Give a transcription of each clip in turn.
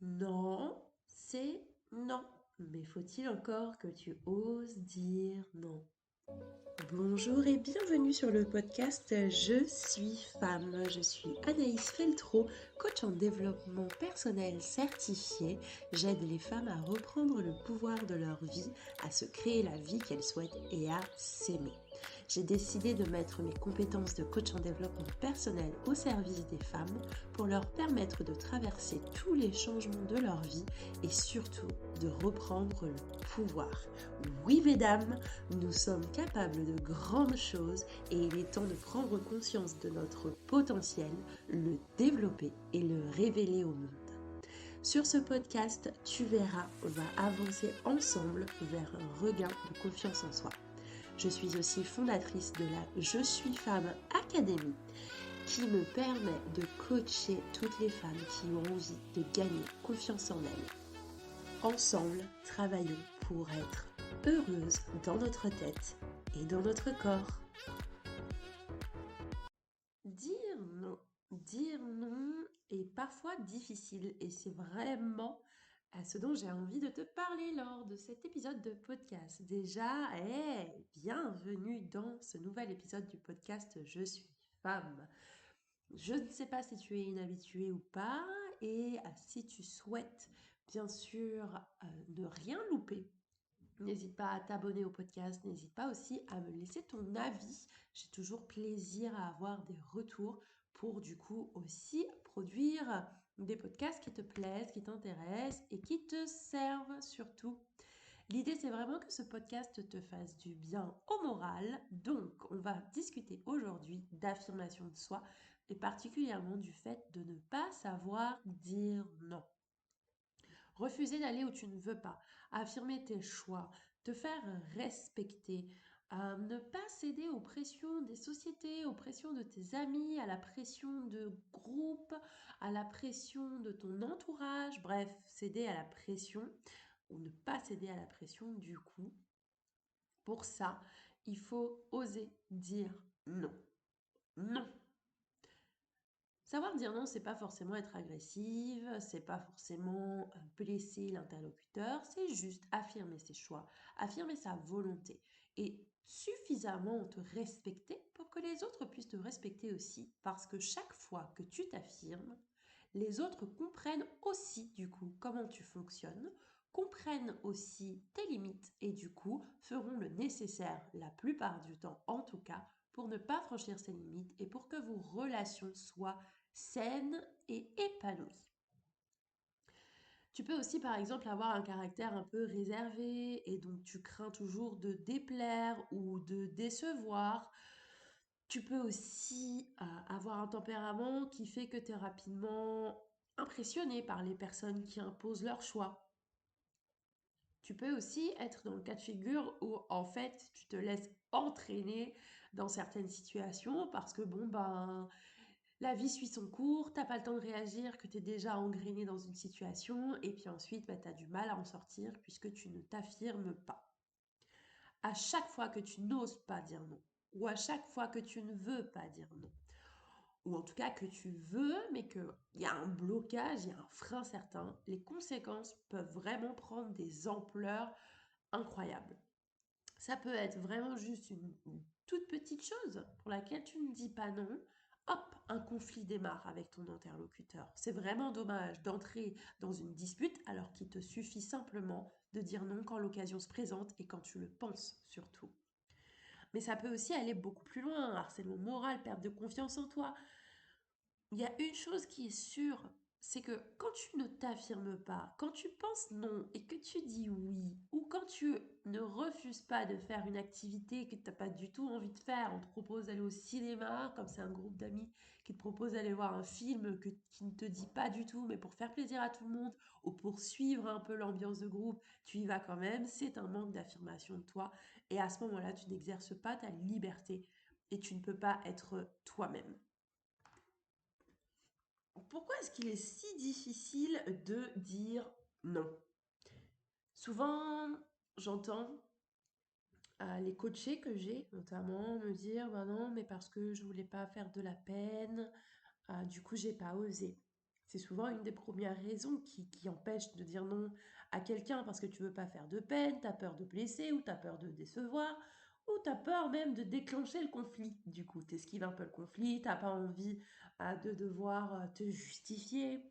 Non, c'est non. Mais faut-il encore que tu oses dire non? Bonjour et bienvenue sur le podcast Je suis femme. Je suis Anaïs Feltro, coach en développement personnel certifié. J'aide les femmes à reprendre le pouvoir de leur vie, à se créer la vie qu'elles souhaitent et à s'aimer. J'ai décidé de mettre mes compétences de coach en développement personnel au service des femmes pour leur permettre de traverser tous les changements de leur vie et surtout de reprendre le pouvoir. Oui, mesdames, nous sommes capables de grandes choses et il est temps de prendre conscience de notre potentiel, le développer et le révéler au monde. Sur ce podcast, tu verras, on va avancer ensemble vers un regain de confiance en soi. Je suis aussi fondatrice de la Je suis femme Academy qui me permet de coacher toutes les femmes qui ont envie de gagner confiance en elles. Ensemble, travaillons pour être heureuses dans notre tête et dans notre corps. Dire non est parfois difficile et c'est vraiment à ce dont j'ai envie de te parler lors de cet épisode de podcast. Déjà, bienvenue dans ce nouvel épisode du podcast Je suis femme. Je ne sais pas si tu es inhabitué ou pas et si tu souhaites bien sûr ne rien louper. N'hésite pas à t'abonner au podcast, n'hésite pas aussi à me laisser ton avis. J'ai toujours plaisir à avoir des retours pour du coup aussi produire des podcasts qui te plaisent, qui t'intéressent et qui te servent surtout. L'idée, c'est vraiment que ce podcast te fasse du bien au moral. Donc, on va discuter aujourd'hui d'affirmation de soi et particulièrement du fait de ne pas savoir dire non. Refuser d'aller où tu ne veux pas, affirmer tes choix, te faire respecter, ne pas céder aux pressions des sociétés, aux pressions de tes amis, à la pression de groupe, à la pression de ton entourage, bref, céder à la pression ou ne pas céder à la pression du coup. Pour ça, il faut oser dire non. Non. Savoir dire non, c'est pas forcément être agressive, c'est pas forcément blesser l'interlocuteur, c'est juste affirmer ses choix, affirmer sa volonté et suffisamment te respecter pour que les autres puissent te respecter aussi. Parce que chaque fois que tu t'affirmes, les autres comprennent aussi du coup comment tu fonctionnes, comprennent aussi tes limites et du coup feront le nécessaire, la plupart du temps en tout cas, pour ne pas franchir ces limites et pour que vos relations soient saines et épanouies. Tu peux aussi par exemple avoir un caractère un peu réservé et donc tu crains toujours de déplaire ou de décevoir. Tu peux aussi avoir un tempérament qui fait que tu es rapidement impressionné par les personnes qui imposent leur choix. Tu peux aussi être dans le cas de figure où en fait tu te laisses entraîner dans certaines situations parce que la vie suit son cours, t'as pas le temps de réagir, que tu es déjà engrainé dans une situation et puis ensuite tu as du mal à en sortir puisque tu ne t'affirmes pas. À chaque fois que tu n'oses pas dire non ou à chaque fois que tu ne veux pas dire non ou en tout cas que tu veux, mais qu'il y a un blocage, il y a un frein certain, les conséquences peuvent vraiment prendre des ampleurs incroyables. Ça peut être vraiment juste une toute petite chose pour laquelle tu ne dis pas non. Hop, un conflit démarre avec ton interlocuteur. C'est vraiment dommage d'entrer dans une dispute alors qu'il te suffit simplement de dire non quand l'occasion se présente et quand tu le penses surtout. Mais ça peut aussi aller beaucoup plus loin, harcèlement moral, perte de confiance en toi. Il y a une chose qui est sûre, c'est que quand tu ne t'affirmes pas, quand tu penses non et que tu dis oui, ou quand tu ne refuses pas de faire une activité que tu n'as pas du tout envie de faire, on te propose d'aller au cinéma, comme c'est un groupe d'amis qui te propose d'aller voir un film qui ne te dit pas du tout, mais pour faire plaisir à tout le monde, ou pour suivre un peu l'ambiance de groupe, tu y vas quand même, c'est un manque d'affirmation de toi, et à ce moment-là, tu n'exerces pas ta liberté, et tu ne peux pas être toi-même. Pourquoi est-ce qu'il est si difficile de dire non? Souvent, j'entends les coachés que j'ai notamment me dire bah non, mais parce que je voulais pas faire de la peine, du coup, j'ai pas osé. C'est souvent une des premières raisons qui empêche de dire non à quelqu'un parce que tu veux pas faire de peine, tu as peur de blesser ou tu as peur de décevoir ou tu as peur même de déclencher le conflit. Du coup, tu esquives un peu le conflit, tu pas envie de devoir te justifier.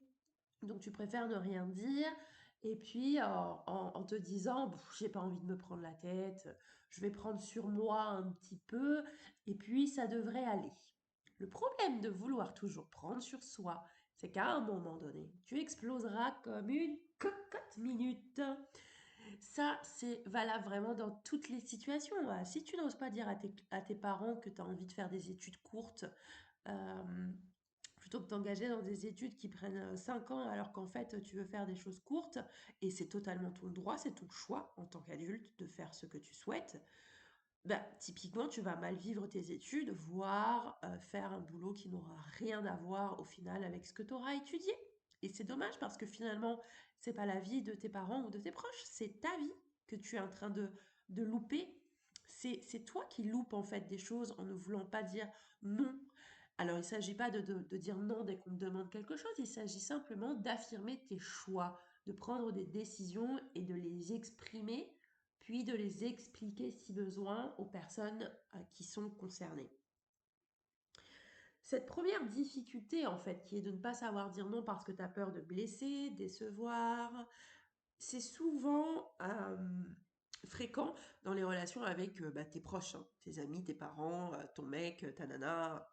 Donc tu préfères ne rien dire et puis en te disant j'ai pas envie de me prendre la tête, je vais prendre sur moi un petit peu et puis ça devrait aller. Le problème de vouloir toujours prendre sur soi, c'est qu'à un moment donné, tu exploseras comme une cocotte minute. Ça, c'est valable vraiment dans toutes les situations. Si tu n'oses pas dire à tes parents que tu as envie de faire des études courtes, euh, plutôt que t'engager dans des études qui prennent 5 ans alors qu'en fait tu veux faire des choses courtes et c'est totalement ton droit, c'est ton choix en tant qu'adulte de faire ce que tu souhaites, bah, typiquement tu vas mal vivre tes études, voire faire un boulot qui n'aura rien à voir au final avec ce que tu auras étudié. Et c'est dommage parce que finalement, c'est pas la vie de tes parents ou de tes proches, c'est ta vie que tu es en train de louper. C'est toi qui loupes en fait des choses en ne voulant pas dire non. Alors, il ne s'agit pas de dire non dès qu'on te demande quelque chose, il s'agit simplement d'affirmer tes choix, de prendre des décisions et de les exprimer, puis de les expliquer si besoin aux personnes qui sont concernées. Cette première difficulté, en fait, qui est de ne pas savoir dire non parce que tu as peur de blesser, décevoir, c'est souvent fréquent dans les relations avec tes proches, hein, tes amis, tes parents, ton mec, ta nana,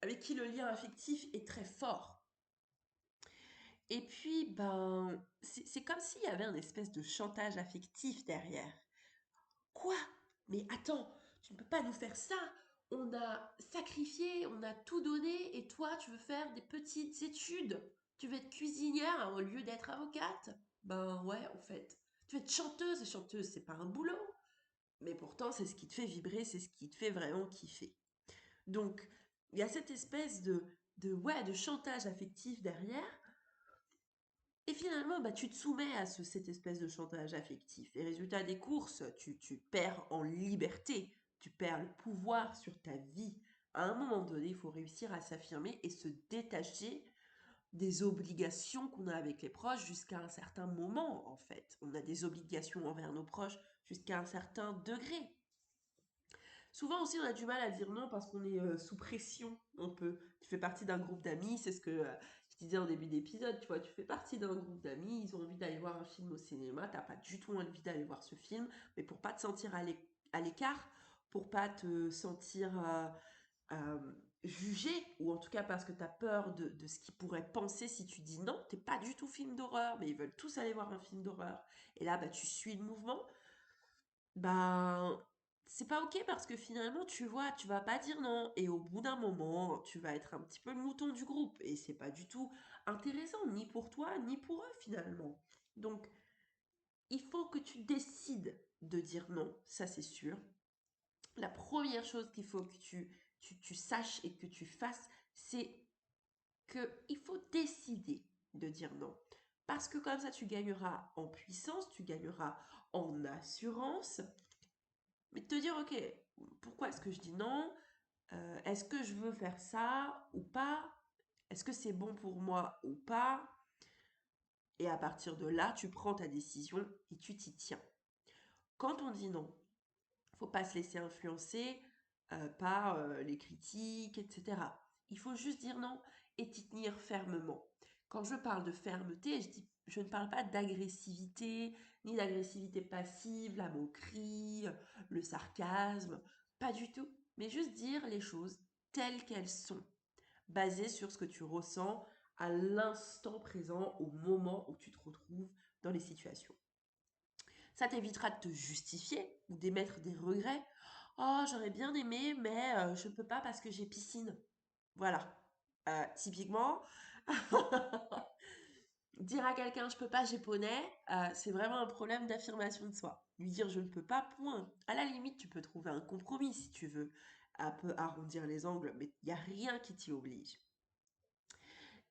avec qui le lien affectif est très fort. Et puis, ben, c'est comme s'il y avait un espèce de chantage affectif derrière. Quoi? Mais attends, tu ne peux pas nous faire ça. On a sacrifié, on a tout donné, et toi, tu veux faire des petites études. Tu veux être cuisinière au lieu d'être avocate? Ben ouais, en fait. Tu veux être chanteuse, et chanteuse, c'est pas un boulot. Mais pourtant, c'est ce qui te fait vibrer, c'est ce qui te fait vraiment kiffer. Donc, il y a cette espèce ouais, de chantage affectif derrière. Et finalement, bah, tu te soumets à cette espèce de chantage affectif. Et résultat des courses, tu perds en liberté, tu perds le pouvoir sur ta vie. À un moment donné, il faut réussir à s'affirmer et se détacher des obligations qu'on a avec les proches jusqu'à un certain moment, en fait. On a des obligations envers nos proches jusqu'à un certain degré. Souvent aussi, on a du mal à dire non parce qu'on est sous pression. Tu fais partie d'un groupe d'amis, c'est ce que je disais en début d'épisode, tu vois, tu fais partie d'un groupe d'amis, ils ont envie d'aller voir un film au cinéma, t'as pas du tout envie d'aller voir ce film, mais pour pas te sentir à l'écart, pour pas te sentir euh, jugé, ou en tout cas parce que tu as peur de ce qu'ils pourraient penser si tu dis non, t'es pas du tout film d'horreur, mais ils veulent tous aller voir un film d'horreur. Et là, bah, tu suis le mouvement, ben, c'est pas ok parce que finalement, tu vois, tu vas pas dire non. Et au bout d'un moment, tu vas être un petit peu le mouton du groupe. Et c'est pas du tout intéressant, ni pour toi, ni pour eux finalement. Donc, il faut que tu décides de dire non, ça c'est sûr. La première chose qu'il faut que tu saches et que tu fasses, c'est qu'il faut décider de dire non. Parce que comme ça, tu gagneras en puissance, tu gagneras en assurance, mais de te dire, ok, pourquoi est-ce que je dis non? Est-ce que je veux faire ça ou pas? Est-ce que c'est bon pour moi ou pas? Et à partir de là, tu prends ta décision et tu t'y tiens. Quand on dit non, faut pas se laisser influencer par les critiques, etc. Il faut juste dire non et t'y tenir fermement. Quand je parle de fermeté, je ne parle pas d'agressivité, ni d'agressivité passive, la moquerie, le sarcasme, pas du tout. Mais juste dire les choses telles qu'elles sont, basées sur ce que tu ressens à l'instant présent, au moment où tu te retrouves dans les situations. Ça t'évitera de te justifier ou d'émettre des regrets. Oh, j'aurais bien aimé, mais je ne peux pas parce que j'ai piscine. Voilà. Typiquement, dire à quelqu'un je peux pas, j'ai poney, c'est vraiment un problème d'affirmation de soi. Lui dire je ne peux pas, point. À la limite, tu peux trouver un compromis si tu veux, un peu arrondir les angles, mais il n'y a rien qui t'y oblige.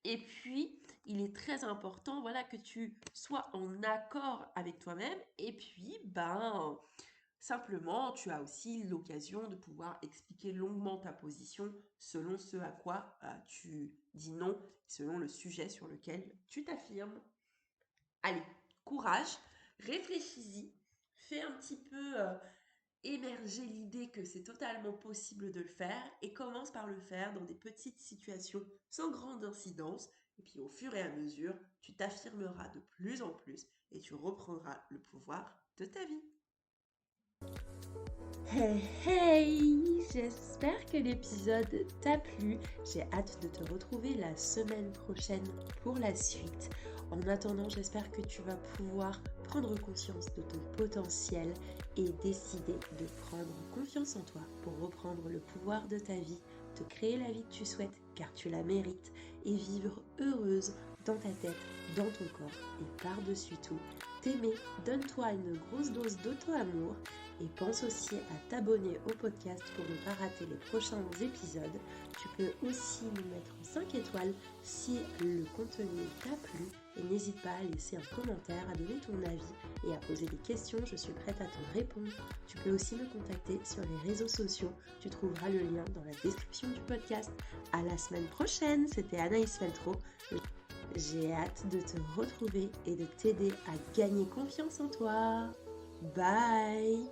Et puis, il est très important, voilà, que tu sois en accord avec toi-même. Et puis, ben, Simplement, tu as aussi l'occasion de pouvoir expliquer longuement ta position selon ce à quoi tu dis non, selon le sujet sur lequel tu t'affirmes. Allez, courage, réfléchis-y, fais un petit peu émerger l'idée que c'est totalement possible de le faire et commence par le faire dans des petites situations sans grande incidence. Et puis au fur et à mesure, tu t'affirmeras de plus en plus et tu reprendras le pouvoir de ta vie. Hey hey! J'espère que l'épisode t'a plu. J'ai hâte de te retrouver la semaine prochaine pour la suite. En attendant, j'espère que tu vas pouvoir prendre conscience de ton potentiel et décider de prendre confiance en toi pour reprendre le pouvoir de ta vie, te créer la vie que tu souhaites car tu la mérites et vivre heureuse dans ta tête, dans ton corps et par-dessus tout, t'aimer. Donne-toi une grosse dose d'auto-amour. Et pense aussi à t'abonner au podcast pour ne pas rater les prochains épisodes. Tu peux aussi nous mettre 5 étoiles si le contenu t'a plu. Et n'hésite pas à laisser un commentaire, à donner ton avis et à poser des questions. Je suis prête à te répondre. Tu peux aussi me contacter sur les réseaux sociaux. Tu trouveras le lien dans la description du podcast. À la semaine prochaine. C'était Anaïs Feltro. J'ai hâte de te retrouver et de t'aider à gagner confiance en toi. Bye!